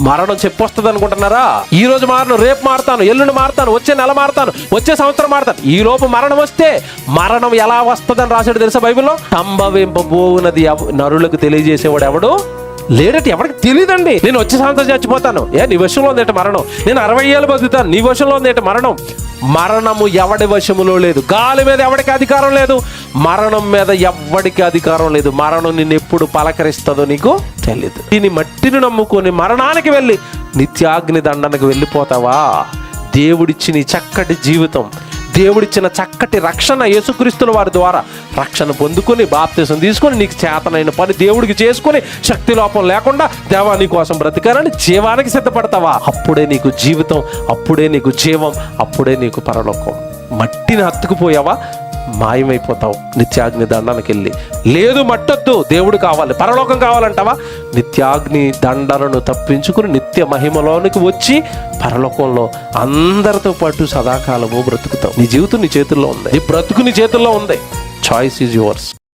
మరణం చెప్పొస్తుంది అనుకుంటున్నారా? ఈ రోజు మారను, రేపు మారుతాను, ఎల్లుండి మారుతాను, వచ్చే నెల మారుతాను, వచ్చే సంవత్సరం మారుతాను. ఈ లోపు మరణం వస్తే మరణం ఎలా వస్తుందని రాశాడు తెలుసా బైబిల్లో? సంభవింపబోవునది నరులకు తెలియజేసేవాడు ఎవడు లేడట. ఎవరికి తెలియదండి. నేను వచ్చే సంవత్సరం చచ్చిపోతాను, నీ వశంలో ఉందేట మరణం. నేను 60 ఏళ్ళు బతుకుతాను, నీ వశంలో ఉందేట మరణం. మరణము ఎవడి వశములో లేదు. గాలి మీద ఎవడికి అధికారం లేదు, మరణం మీద ఎవడికి అధికారం లేదు. మరణం నిన్ను ఎప్పుడు పలకరిస్తుందో నీకు తెలియదు. దీని మట్టిని నమ్ముకొని మరణానికి వెళ్ళి నిత్యాగ్ని దండనకు వెళ్ళిపోతావా? దేవుడిచ్చిన చక్కటి జీవితం, దేవుడిచ్చిన చక్కటి రక్షణ, యేసుక్రీస్తుల వారి ద్వారా రక్షణ పొందుకొని బాప్తిసం తీసుకొని నీకు చేతనైన పని దేవుడికి చేసుకొని శక్తి లోపం లేకుండా దేవా నీ కోసం బ్రతికారని జీవానికి సిద్ధపడతావా? అప్పుడే నీకు జీవితం, అప్పుడే నీకు జీవం, అప్పుడే నీకు పరలోకం. మట్టిని హత్తుకుపోయావా మాయమైపోతావు నిత్యాగ్ని దండనకి వెళ్ళి. లేదు మట్టొద్దు, దేవుడు కావాలి, పరలోకం కావాలంటావా? నిత్యాగ్ని దండనను తప్పించుకుని నిత్య మహిమలోనికి వచ్చి పరలోకంలో అందరితో పాటు సదాకాలము బ్రతుకుతావు. నీ జీవితం నీ చేతుల్లో ఉంది, నీ బ్రతుకు నీ చేతుల్లో ఉంది. Choice is yours.